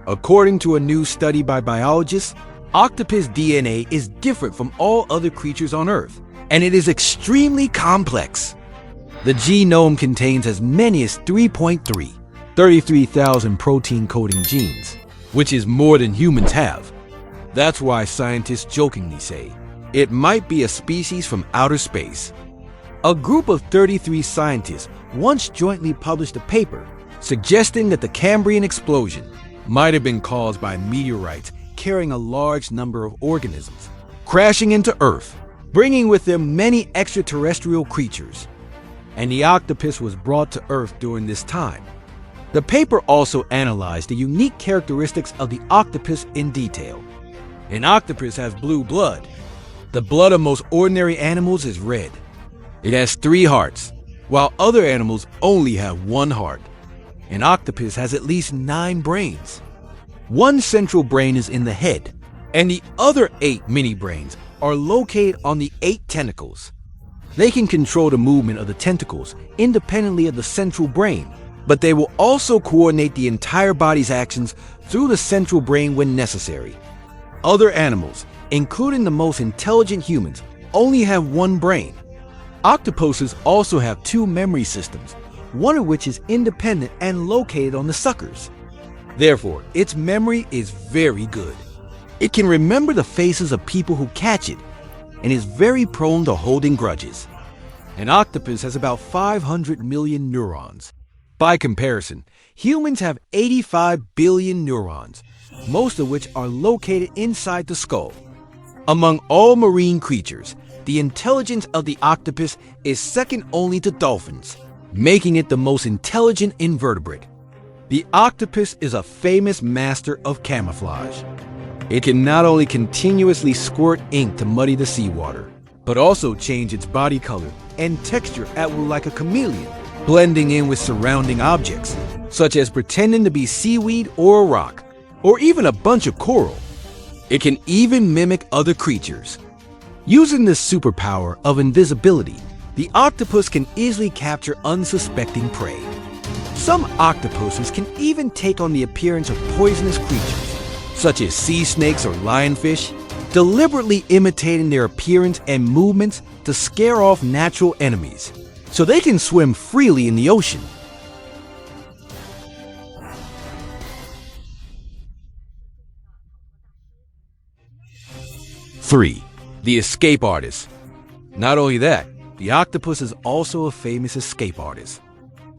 According to a new study by biologists, octopus DNA is different from all other creatures on Earth, and it is extremely complex. The genome contains as many as 33,000 protein-coding genes, which is more than humans have. That's why scientists jokingly say, it might be a species from outer space. A group of 33 scientists once jointly published a paper suggesting that the Cambrian explosion might have been caused by meteorites carrying a large number of organisms, crashing into Earth, bringing with them many extraterrestrial creatures. And the octopus was brought to Earth during this time. The paper also analyzed the unique characteristics of the octopus in detail. An octopus has blue blood. The blood of most ordinary animals is red. It has 3 hearts, while other animals only have 1 heart. An octopus has at least 9 brains. 1 central brain is in the head, and the other 8 mini brains are located on the 8 tentacles. They can control the movement of the tentacles independently of the central brain, but they will also coordinate the entire body's actions through the central brain when necessary. Other animals, including the most intelligent humans, only have 1 brain. Octopuses also have 2 memory systems, one of which is independent and located on the suckers. Therefore, its memory is very good. It can remember the faces of people who catch it, and is very prone to holding grudges. An octopus has about 500 million neurons. By comparison, humans have 85 billion neurons, most of which are located inside the skull. Among all marine creatures, the intelligence of the octopus is second only to dolphins, making it the most intelligent invertebrate. The octopus is a famous master of camouflage. It can not only continuously squirt ink to muddy the seawater, but also change its body color and texture at will like a chameleon, blending in with surrounding objects, such as pretending to be seaweed or a rock, or even a bunch of coral. It can even mimic other creatures. Using this superpower of invisibility, the octopus can easily capture unsuspecting prey. Some octopuses can even take on the appearance of poisonous creatures, such as sea snakes or lionfish, deliberately imitating their appearance and movements to scare off natural enemies, so they can swim freely in the ocean. Three, the escape artist. Not only that, the octopus is also a famous escape artist.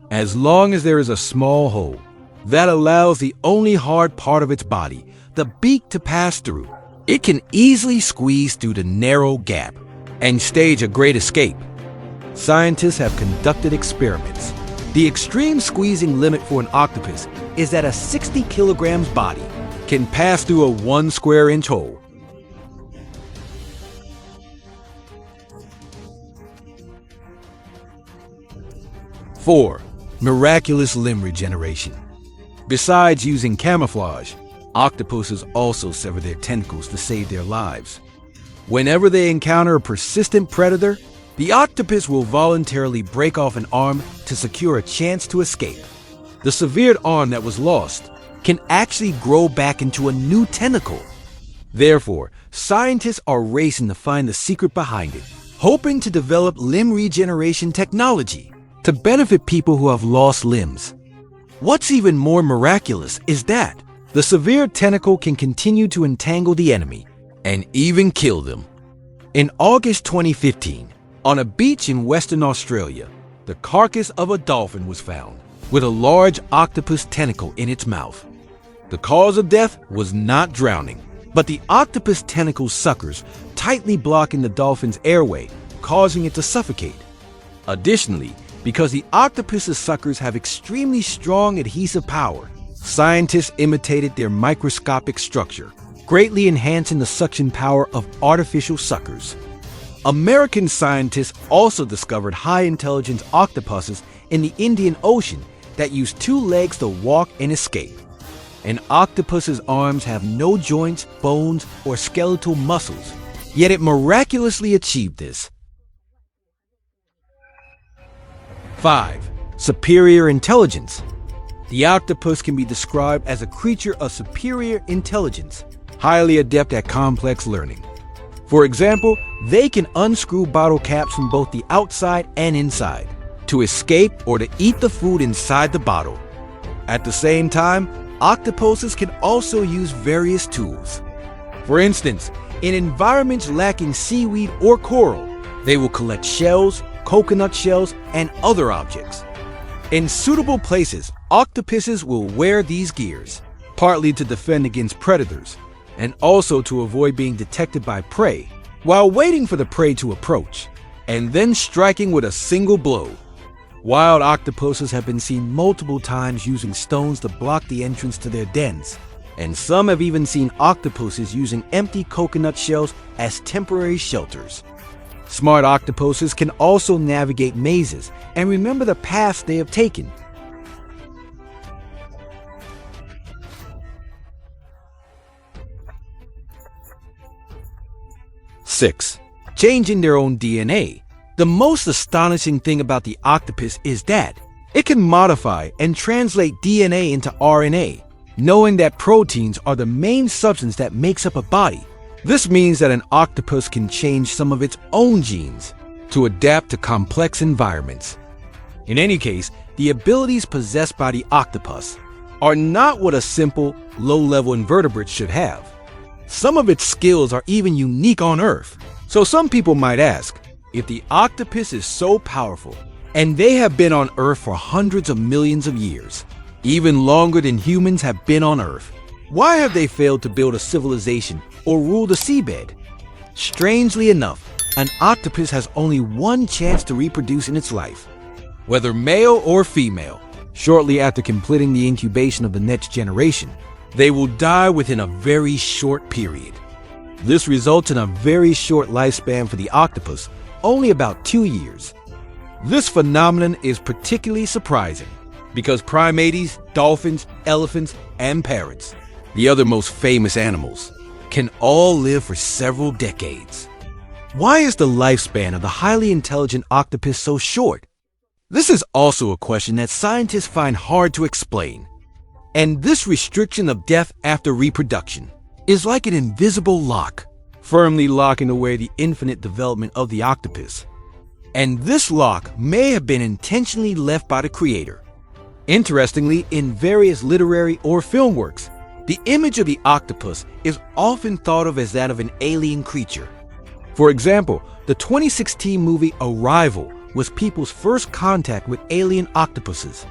As long as there is a small hole that allows the only hard part of its body, the beak, to pass through, it can easily squeeze through the narrow gap and stage a great escape. Scientists have conducted experiments. The extreme squeezing limit for an octopus is that a 60 kilograms body can pass through a 1 square inch hole. 4. Miraculous limb regeneration. Besides using camouflage, octopuses also sever their tentacles to save their lives. Whenever they encounter a persistent predator, the octopus will voluntarily break off an arm to secure a chance to escape. The severed arm that was lost can actually grow back into a new tentacle. Therefore, scientists are racing to find the secret behind it, hoping to develop limb regeneration technology to benefit people who have lost limbs. What's even more miraculous is that the severed tentacle can continue to entangle the enemy and even kill them. In August 2015, on a beach in Western Australia, the carcass of a dolphin was found with a large octopus tentacle in its mouth. The cause of death was not drowning, but the octopus tentacle suckers tightly blocking the dolphin's airway, causing it to suffocate. Additionally, because the octopus's suckers have extremely strong adhesive power, scientists imitated their microscopic structure, greatly enhancing the suction power of artificial suckers. American scientists also discovered high-intelligence octopuses in the Indian Ocean that use 2 legs to walk and escape. An octopus's arms have no joints, bones, or skeletal muscles, yet it miraculously achieved this. 5. Superior intelligence. The octopus can be described as a creature of superior intelligence, highly adept at complex learning. For example, they can unscrew bottle caps from both the outside and inside to escape or to eat the food inside the bottle. At the same time, octopuses can also use various tools. For instance, in environments lacking seaweed or coral, they will collect shells, coconut shells, and other objects. In suitable places, octopuses will wear these gears, partly to defend against predators, and also to avoid being detected by prey, while waiting for the prey to approach, and then striking with a single blow. Wild octopuses have been seen multiple times using stones to block the entrance to their dens, and some have even seen octopuses using empty coconut shells as temporary shelters. Smart octopuses can also navigate mazes and remember the paths they have taken. Six, changing their own DNA. The most astonishing thing about the octopus is that it can modify and translate DNA into RNA, knowing that proteins are the main substance that makes up a body. This means that an octopus can change some of its own genes to adapt to complex environments. In any case, the abilities possessed by the octopus are not what a simple, low-level invertebrate should have. Some of its skills are even unique on Earth. So some people might ask, if the octopus is so powerful, and they have been on Earth for hundreds of millions of years, even longer than humans have been on Earth, why have they failed to build a civilization or rule the seabed? Strangely enough, an octopus has only one chance to reproduce in its life, whether male or female. Shortly after completing the incubation of the next generation, they will die within a very short period. This results in a very short lifespan for the octopus, only about 2 years. This phenomenon is particularly surprising because primates, dolphins, elephants, and parrots, the other most famous animals, can all live for several decades. Why is the lifespan of the highly intelligent octopus so short? This is also a question that scientists find hard to explain. And this restriction of death after reproduction is like an invisible lock, firmly locking away the infinite development of the octopus. And this lock may have been intentionally left by the creator. Interestingly, in various literary or film works, the image of the octopus is often thought of as that of an alien creature. For example, the 2016 movie Arrival was people's first contact with alien octopuses.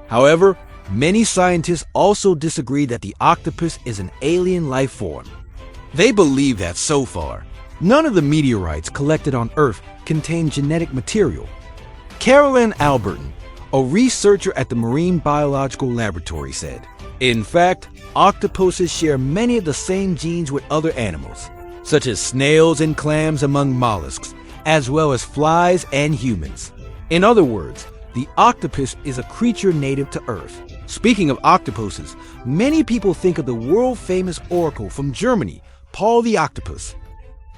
However, many scientists also disagree that the octopus is an alien life form. They believe that so far, none of the meteorites collected on Earth contain genetic material. Carolyn Alberton, a researcher at the Marine Biological Laboratory, said, "In fact, octopuses share many of the same genes with other animals, such as snails and clams among mollusks, as well as flies and humans. In other words, the octopus is a creature native to Earth." Speaking of octopuses, many people think of the world-famous oracle from Germany, Paul the Octopus.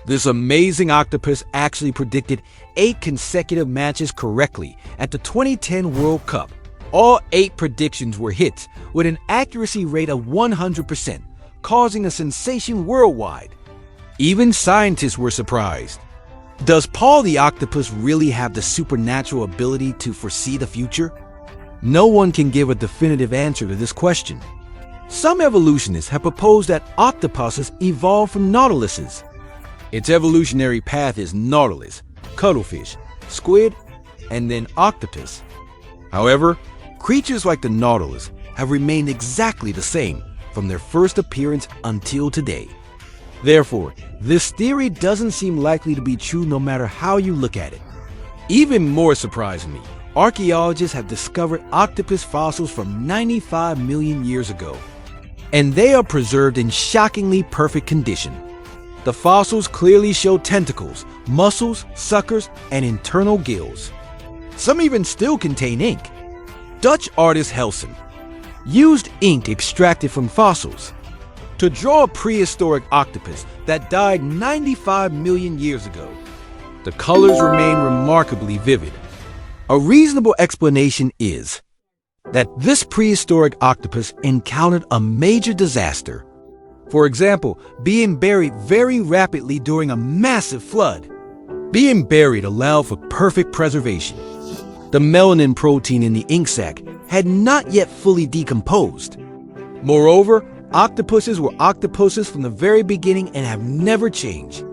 This amazing octopus actually predicted 8 consecutive matches correctly at the 2010 World Cup. All 8 predictions were hits with an accuracy rate of 100%, causing a sensation worldwide. Even scientists were surprised. Does Paul the Octopus really have the supernatural ability to foresee the future? No one can give a definitive answer to this question. Some evolutionists have proposed that octopuses evolved from nautiluses. Its evolutionary path is nautilus, cuttlefish, squid, and then octopus. However, creatures like the nautilus have remained exactly the same from their first appearance until today. Therefore, this theory doesn't seem likely to be true no matter how you look at it. Even more surprisingly, archaeologists have discovered octopus fossils from 95 million years ago, and they are preserved in shockingly perfect condition. The fossils clearly show tentacles, muscles, suckers, and internal gills. Some even still contain ink. Dutch artist Helsen used ink extracted from fossils to draw a prehistoric octopus that died 95 million years ago. The colors remain remarkably vivid. A reasonable explanation is that this prehistoric octopus encountered a major disaster. For example, being buried very rapidly during a massive flood. Being buried allowed for perfect preservation. The melanin protein in the ink sac had not yet fully decomposed. Moreover, octopuses were octopuses from the very beginning and have never changed.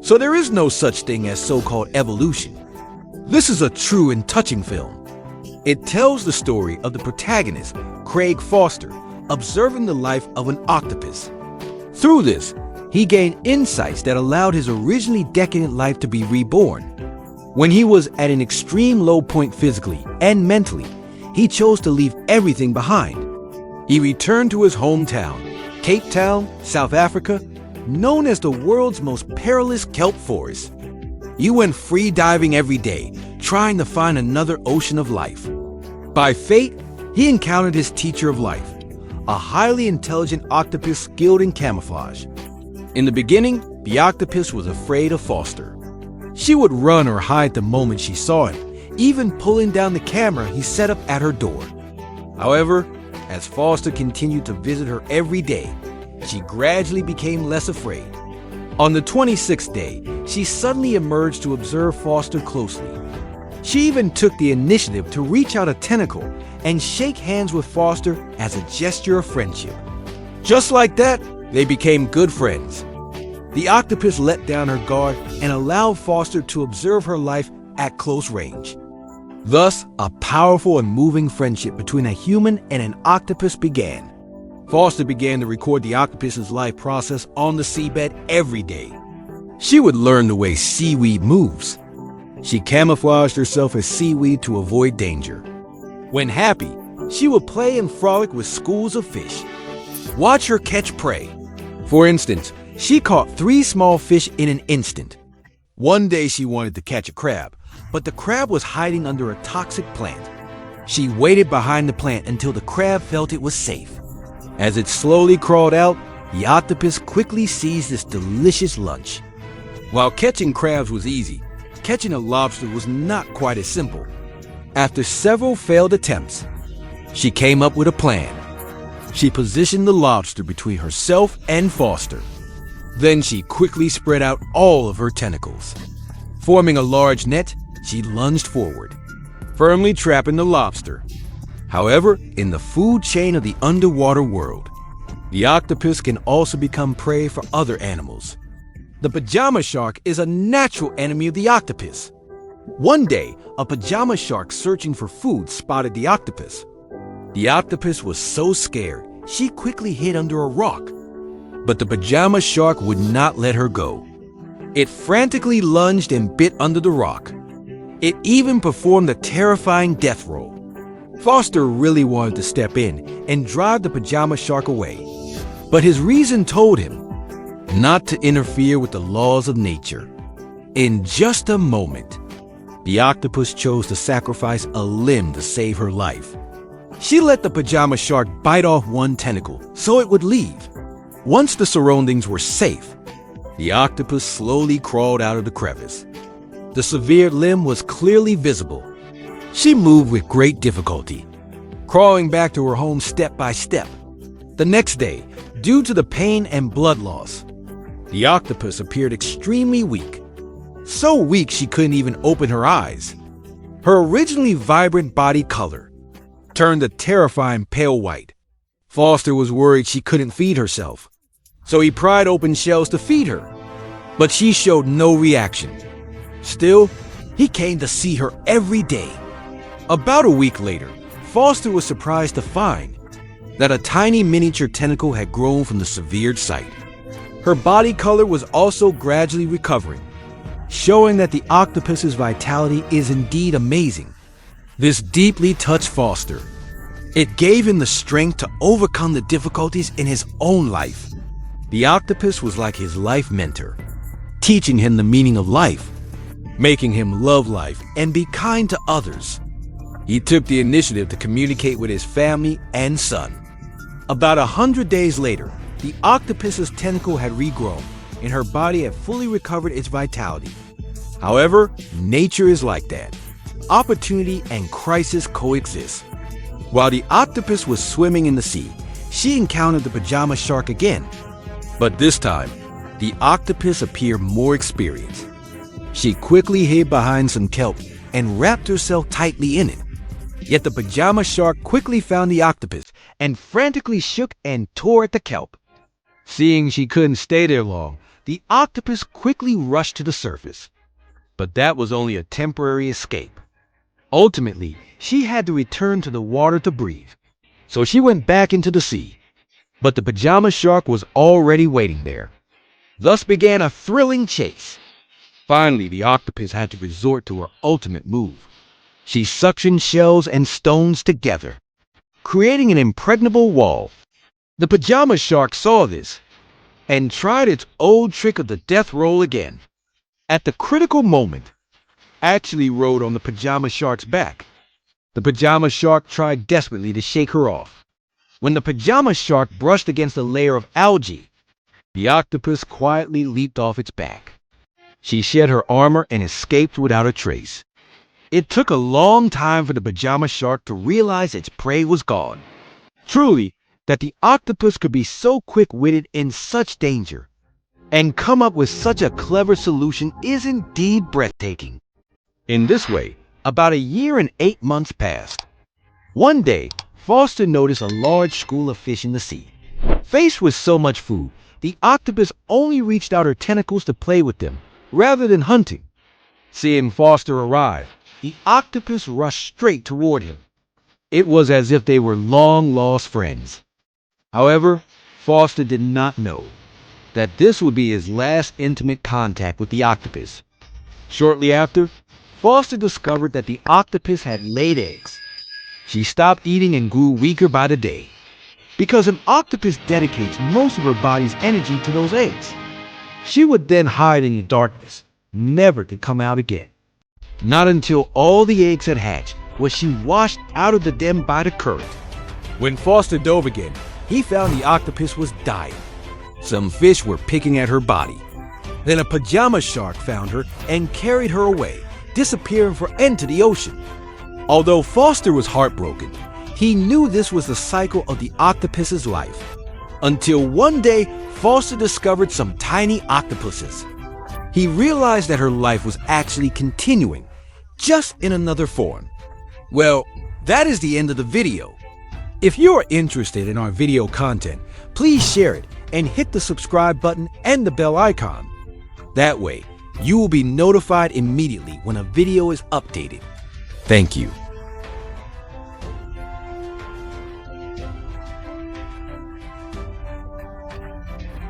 So there is no such thing as so-called evolution. This is a true and touching film. It tells the story of the protagonist, Craig Foster, observing the life of an octopus. Through this, he gained insights that allowed his originally decadent life to be reborn. When he was at an extreme low point physically and mentally, he chose to leave everything behind. He returned to his hometown, Cape Town, South Africa, known as the world's most perilous kelp forest. He went free diving every day, trying to find another ocean of life. By fate, he encountered his teacher of life, a highly intelligent octopus skilled in camouflage. In the beginning, the octopus was afraid of Foster. She would run or hide the moment she saw him, even pulling down the camera he set up at her door. However, as Foster continued to visit her every day, she gradually became less afraid. On the 26th day, she suddenly emerged to observe Foster closely. She even took the initiative to reach out a tentacle and shake hands with Foster as a gesture of friendship. Just like that, they became good friends. The octopus let down her guard and allowed Foster to observe her life at close range. Thus, a powerful and moving friendship between a human and an octopus began. Foster began to record the octopus's life process on the seabed every day. She would learn the way seaweed moves. She camouflaged herself as seaweed to avoid danger. When happy, she would play and frolic with schools of fish. Watch her catch prey. For instance, she caught 3 small fish in an instant. One day she wanted to catch a crab, but the crab was hiding under a toxic plant. She waited behind the plant until the crab felt it was safe. As it slowly crawled out, the octopus quickly seized this delicious lunch. While catching crabs was easy, catching a lobster was not quite as simple. After several failed attempts, she came up with a plan. She positioned the lobster between herself and Foster. Then she quickly spread out all of her tentacles. Forming a large net, she lunged forward, firmly trapping the lobster. However, in the food chain of the underwater world, the octopus can also become prey for other animals. The pajama shark is a natural enemy of the octopus. One day, a pajama shark searching for food spotted the octopus. The octopus was so scared, she quickly hid under a rock. But the pajama shark would not let her go. It frantically lunged and bit under the rock. It even performed a terrifying death roll. Foster really wanted to step in and drive the pajama shark away, but his reason told him not to interfere with the laws of nature. In just a moment, the octopus chose to sacrifice a limb to save her life. She let the pajama shark bite off one tentacle so it would leave. Once the surroundings were safe, the octopus slowly crawled out of the crevice. The severed limb was clearly visible. She moved with great difficulty, crawling back to her home step by step. The next day, due to the pain and blood loss, the octopus appeared extremely weak. So weak she couldn't even open her eyes. Her originally vibrant body color turned a terrifying pale white. Foster was worried she couldn't feed herself, so he pried open shells to feed her, but she showed no reaction. Still, he came to see her every day. About a week later, Foster was surprised to find that a tiny miniature tentacle had grown from the severed site. Her body color was also gradually recovering, showing that the octopus's vitality is indeed amazing. This deeply touched Foster. It gave him the strength to overcome the difficulties in his own life. The octopus was like his life mentor, teaching him the meaning of life, making him love life and be kind to others. He took the initiative to communicate with his family and son. About 100 days later, the octopus's tentacle had regrown and her body had fully recovered its vitality. However, nature is like that. Opportunity and crisis coexist. While the octopus was swimming in the sea, she encountered the pajama shark again. But this time, the octopus appeared more experienced. She quickly hid behind some kelp and wrapped herself tightly in it. Yet the pajama shark quickly found the octopus and frantically shook and tore at the kelp. Seeing she couldn't stay there long, the octopus quickly rushed to the surface. But that was only a temporary escape. Ultimately, she had to return to the water to breathe. So she went back into the sea. But the pajama shark was already waiting there. Thus began a thrilling chase. Finally, the octopus had to resort to her ultimate move. She suctioned shells and stones together, creating an impregnable wall. The pajama shark saw this and tried its old trick of the death roll again. At the critical moment, actually rode on the pajama shark's back. The pajama shark tried desperately to shake her off. When the pajama shark brushed against a layer of algae, the octopus quietly leaped off its back. She shed her armor and escaped without a trace. It took a long time for the pajama shark to realize its prey was gone. Truly, that the octopus could be so quick-witted in such danger and come up with such a clever solution is indeed breathtaking. In this way, about a year and 8 months passed. One day, Foster noticed a large school of fish in the sea. Faced with so much food, the octopus only reached out her tentacles to play with them, rather than hunting. Seeing Foster arrive, the octopus rushed straight toward him. It was as if they were long-lost friends. However, Foster did not know that this would be his last intimate contact with the octopus. Shortly after, Foster discovered that the octopus had laid eggs. She stopped eating and grew weaker by the day, because an octopus dedicates most of her body's energy to those eggs. She would then hide in the darkness, never to come out again. Not until all the eggs had hatched was she washed out of the den by the current. When Foster dove again, he found the octopus was dying. Some fish were picking at her body. Then a pajama shark found her and carried her away, disappearing into the ocean. Although Foster was heartbroken, he knew this was the cycle of the octopus's life. Until one day, Foster discovered some tiny octopuses. He realized that her life was actually continuing, just in another form. Well, that is the end of the video. If you are interested in our video content, please share it and hit the subscribe button and the bell icon. That way, you will be notified immediately when a video is updated. Thank you.